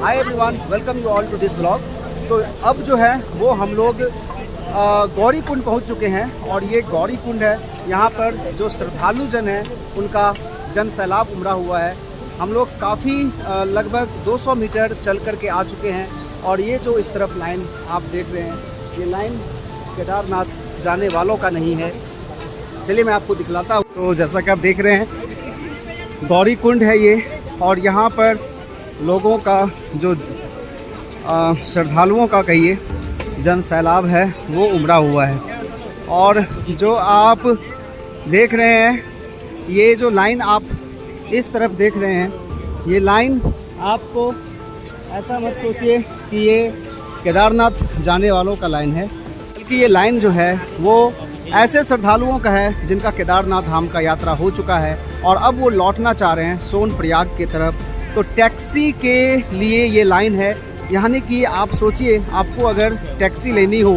Hi everyone, welcome you all to this blog. तो अब जो है वो हम लोग गौरी कुंड पहुंच चुके हैं और ये गौरी कुंड है। यहाँ पर जो श्रद्धालु जन हैं उनका जन सैलाब उमड़ा हुआ है। हम लोग काफ़ी लगभग 200 मीटर चल कर के आ चुके हैं और ये जो इस तरफ लाइन आप देख रहे हैं, ये लाइन केदारनाथ जाने वालों का नहीं है। चलिए मैं आपको दिखलाता हूँ। तो जैसा कि आप देख रहे हैं गौरी कुंड है ये, और यहाँ पर लोगों का जो श्रद्धालुओं का कहिए जन सैलाब है वो उमड़ा हुआ है। और जो आप देख रहे हैं ये जो लाइन आप इस तरफ देख रहे हैं, ये लाइन आपको ऐसा मत सोचिए कि ये केदारनाथ जाने वालों का लाइन है, बल्कि ये लाइन जो है वो ऐसे श्रद्धालुओं का है जिनका केदारनाथ धाम का यात्रा हो चुका है और अब वो लौटना चाह रहे हैं सोनप्रयाग की तरफ। तो टैक्सी के लिए ये लाइन है। यानी कि आप सोचिए, आपको अगर टैक्सी लेनी हो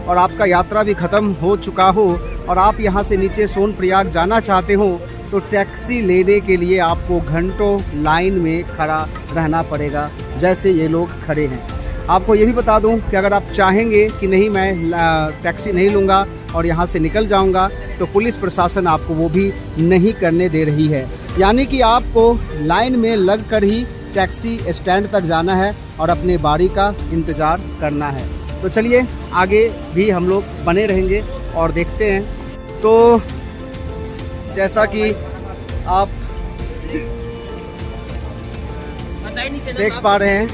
और आपका यात्रा भी ख़त्म हो चुका हो और आप यहाँ से नीचे सोनप्रयाग जाना चाहते हो तो टैक्सी लेने के लिए आपको घंटों लाइन में खड़ा रहना पड़ेगा, जैसे ये लोग खड़े हैं। आपको ये भी बता दूं कि अगर आप चाहेंगे कि नहीं मैं टैक्सी नहीं लूँगा और यहाँ से निकल जाऊँगा, तो पुलिस प्रशासन आपको वो भी नहीं करने दे रही है। यानी कि आपको लाइन में लग कर ही टैक्सी स्टैंड तक जाना है और अपने बारी का इंतज़ार करना है। तो चलिए आगे भी हम लोग बने रहेंगे और देखते हैं। तो जैसा कि आप देख पा रहे हैं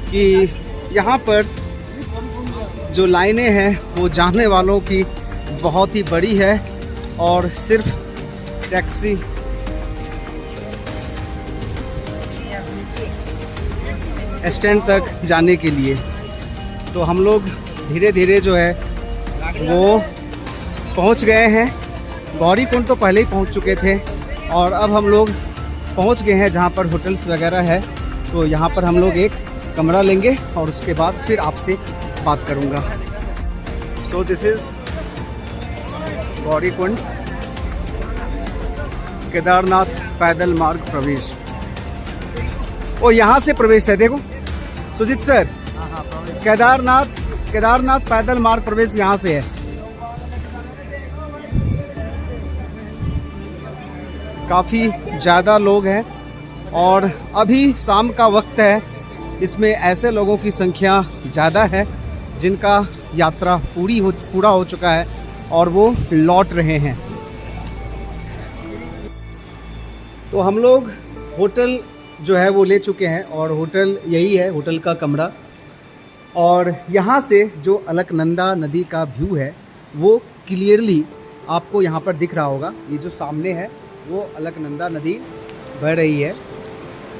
कि यहाँ पर जो लाइनें हैं वो जाने वालों की बहुत ही बड़ी है और सिर्फ टैक्सी स्टैंड तक जाने के लिए। तो हम लोग धीरे धीरे जो है वो पहुंच गए हैं। गौरी कुंड तो पहले ही पहुंच चुके थे और अब हम लोग पहुंच गए हैं जहां पर होटल्स वगैरह है। तो यहां पर हम लोग एक कमरा लेंगे और उसके बाद फिर आपसे बात करूंगा। So this is Gauri Kund, Kedarnath पैदल मार्ग प्रवेश। ओ यहाँ से प्रवेश है, देखो सुजीत सर, केदारनाथ पैदल मार्ग प्रवेश यहाँ से है। काफ़ी ज़्यादा लोग हैं और अभी शाम का वक्त है। इसमें ऐसे लोगों की संख्या ज़्यादा है जिनका यात्रा पूरा हो चुका है और वो लौट रहे हैं। तो हम लोग होटल जो है वो ले चुके हैं और होटल यही है, होटल का कमरा। और यहाँ से जो अलकनंदा नदी का व्यू है वो क्लियरली आपको यहाँ पर दिख रहा होगा। ये जो सामने है वो अलकनंदा नदी बह रही है।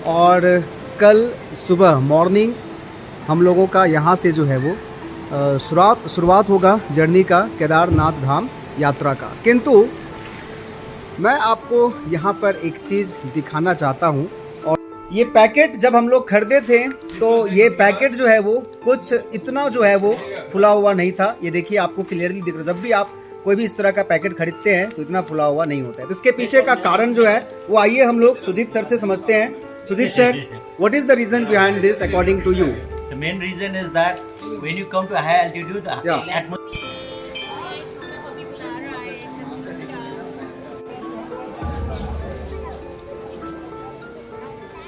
और कल सुबह मॉर्निंग हम लोगों का यहाँ से जो है वो शुरुआत होगा जर्नी का, केदारनाथ धाम यात्रा का। किंतु मैं आपको यहाँ पर एक चीज़ दिखाना चाहता हूँ। और ये पैकेट जब हम लोग खरीदे थे तो ये पैकेट जो है वो कुछ इतना जो है वो फुला हुआ नहीं था। ये देखिए आपको क्लियरली दिख रहा है। जब भी आप कोई भी इस तरह का पैकेट खरीदते हैं तो इतना फुला हुआ नहीं होता है। तो इसके पीछे का कारण जो है वो आइए हम लोग सुजीत सर से समझते हैं। Sujit sir, what is the reason behind this according to you? The main reason is that when you come to a high altitude,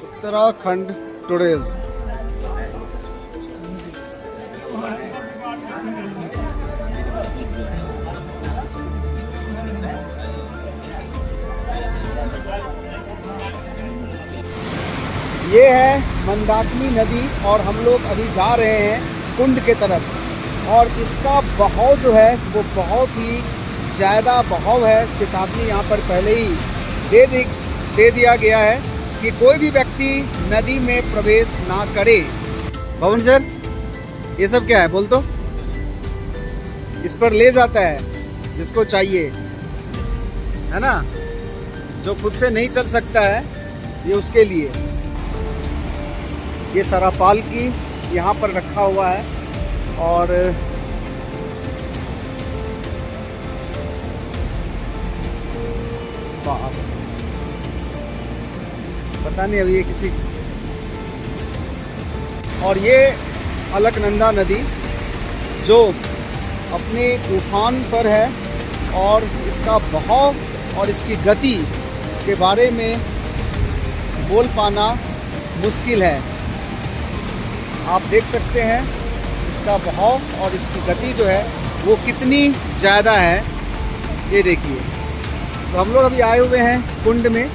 Uttarakhand today's ये है मंदाकिनी नदी और हम लोग अभी जा रहे हैं कुंड के तरफ। और इसका बहाव जो है वो बहुत ही ज़्यादा बहाव है। चेतावनी यहाँ पर पहले ही दे दिया गया है कि कोई भी व्यक्ति नदी में प्रवेश ना करे। भवन सर, ये सब क्या है बोल तो? इस पर ले जाता है जिसको चाहिए, है ना, जो खुद से नहीं चल सकता है, ये उसके लिए। ये सारा पालकी यहाँ पर रखा हुआ है और पता नहीं अभी ये किसी और ये अलकनंदा नदी जो अपने उफान पर है और इसका बहाव और इसकी गति के बारे में बोल पाना मुश्किल है। आप देख सकते हैं इसका बहाव और इसकी गति जो है वो कितनी ज़्यादा है, ये देखिए। तो हम लोग अभी आए हुए हैं कुंड में।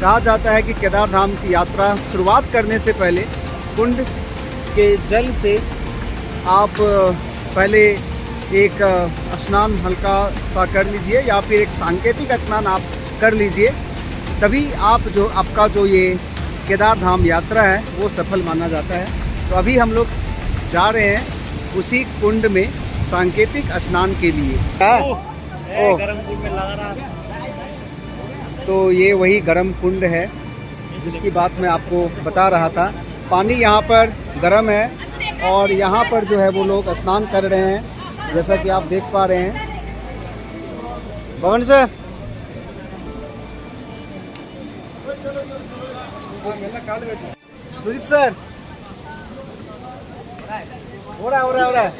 कहा जाता है कि केदार धाम की यात्रा शुरुआत करने से पहले कुंड के जल से आप पहले एक स्नान हल्का सा कर लीजिए या फिर एक सांकेतिक स्नान आप कर लीजिए, तभी आपका जो ये केदार धाम यात्रा है वो सफल माना जाता है। तो अभी हम लोग जा रहे हैं उसी कुंड में सांकेतिक स्नान के लिए। गरम कुंड में लगा रहा। तो ये वही गर्म कुंड है जिसकी बात मैं आपको बता रहा था। पानी यहाँ पर गर्म है और यहाँ पर जो है वो लोग स्नान कर रहे हैं, जैसा कि आप देख पा रहे हैं। पवन सर, सुदीप सर, हो रहा है।